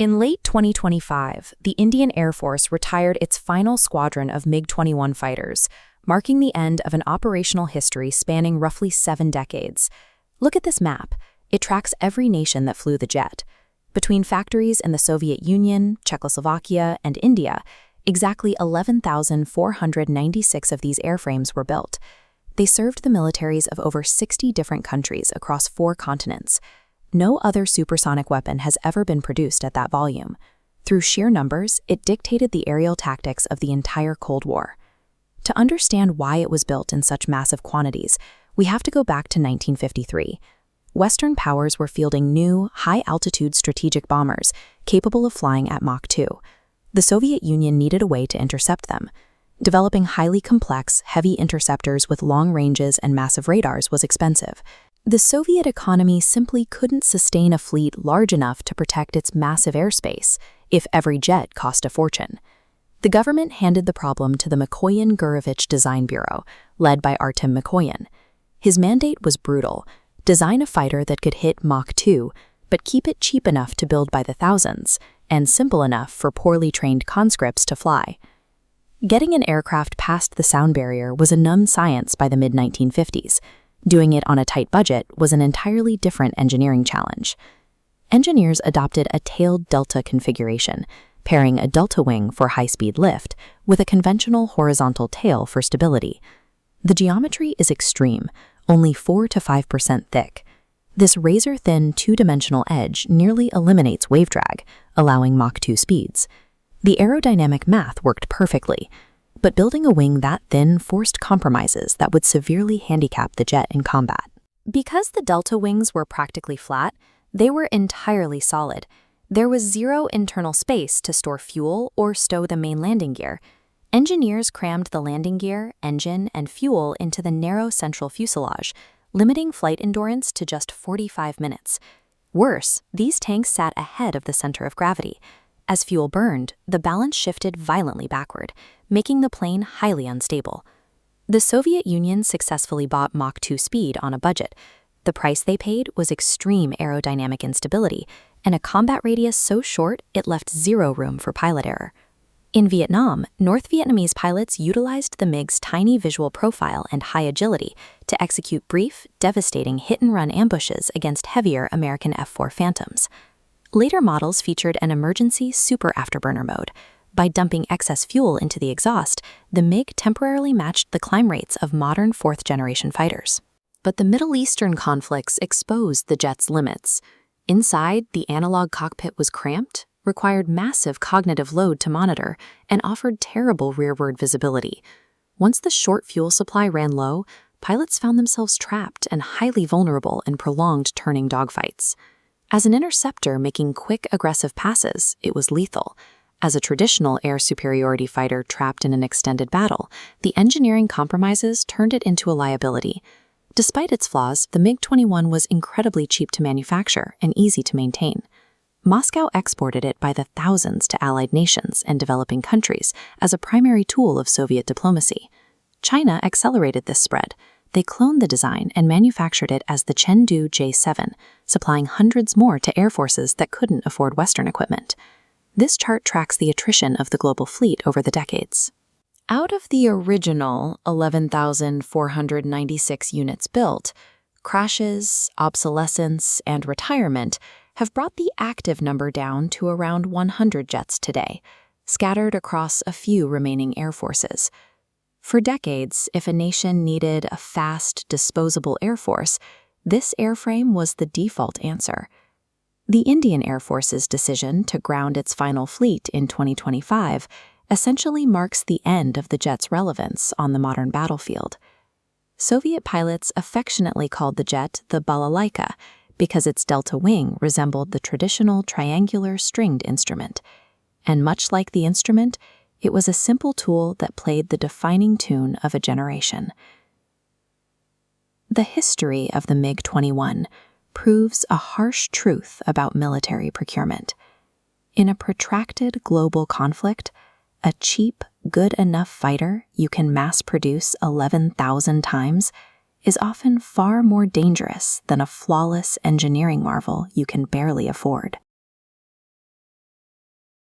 In late 2025, the Indian Air Force retired its final squadron of MiG-21 fighters, marking the end of an operational history spanning roughly 7 decades. Look at this map. It tracks every nation that flew the jet. Between factories in the Soviet Union, Czechoslovakia, and India, exactly 11,496 of these airframes were built. They served the militaries of over 60 different countries across 4 continents. No other supersonic weapon has ever been produced at that volume. Through sheer numbers, it dictated the aerial tactics of the entire Cold War. To understand why it was built in such massive quantities, we have to go back to 1953. Western powers were fielding new, high-altitude strategic bombers capable of flying at Mach 2. The Soviet Union needed a way to intercept them. Developing highly complex, heavy interceptors with long ranges and massive radars was expensive. The Soviet economy simply couldn't sustain a fleet large enough to protect its massive airspace if every jet cost a fortune. The government handed the problem to the Mikoyan-Gurevich Design Bureau, led by Artem Mikoyan. His mandate was brutal: design a fighter that could hit Mach 2, but keep it cheap enough to build by the thousands, and simple enough for poorly trained conscripts to fly. Getting an aircraft past the sound barrier was a known science by the mid-1950s. Doing it on a tight budget was an entirely different engineering challenge. Engineers adopted a tailed delta configuration, pairing a delta wing for high-speed lift with a conventional horizontal tail for stability. The geometry is extreme, only 4 to 5% thick. This razor-thin two-dimensional edge nearly eliminates wave drag, allowing Mach 2 speeds. The aerodynamic math worked perfectly, but building a wing that thin forced compromises that would severely handicap the jet in combat. Because the delta wings were practically flat, they were entirely solid. There was zero internal space to store fuel or stow the main landing gear. Engineers crammed the landing gear, engine, and fuel into the narrow central fuselage, limiting flight endurance to just 45 minutes. Worse, these tanks sat ahead of the center of gravity. As fuel burned, the balance shifted violently backward, making the plane highly unstable. The Soviet Union successfully bought Mach 2 speed on a budget. The price they paid was extreme aerodynamic instability and a combat radius so short it left zero room for pilot error. In Vietnam, North Vietnamese pilots utilized the MiG's tiny visual profile and high agility to execute brief, devastating hit-and-run ambushes against heavier American F-4 Phantoms. Later models featured an emergency super afterburner mode. By dumping excess fuel into the exhaust, the MiG temporarily matched the climb rates of modern fourth-generation fighters. But the Middle Eastern conflicts exposed the jet's limits. Inside, the analog cockpit was cramped, required massive cognitive load to monitor, and offered terrible rearward visibility. Once the short fuel supply ran low, pilots found themselves trapped and highly vulnerable in prolonged turning dogfights. As an interceptor making quick, aggressive passes, it was lethal. As a traditional air superiority fighter trapped in an extended battle, the engineering compromises turned it into a liability. Despite its flaws, the MiG-21 was incredibly cheap to manufacture and easy to maintain. Moscow exported it by the thousands to allied nations and developing countries as a primary tool of Soviet diplomacy. China accelerated this spread. They cloned the design and manufactured it as the Chengdu J-7, supplying hundreds more to air forces that couldn't afford Western equipment. This chart tracks the attrition of the global fleet over the decades. Out of the original 11,496 units built, crashes, obsolescence, and retirement have brought the active number down to around 100 jets today, scattered across a few remaining air forces. For decades, if a nation needed a fast, disposable air force, this airframe was the default answer. The Indian Air Force's decision to ground its final fleet in 2025 essentially marks the end of the jet's relevance on the modern battlefield. Soviet pilots affectionately called the jet the Balalaika because its delta wing resembled the traditional triangular stringed instrument. And much like the instrument, it was a simple tool that played the defining tune of a generation. The history of the MiG-21 proves a harsh truth about military procurement. In a protracted global conflict, a cheap, good enough fighter you can mass produce 11,000 times is often far more dangerous than a flawless engineering marvel you can barely afford.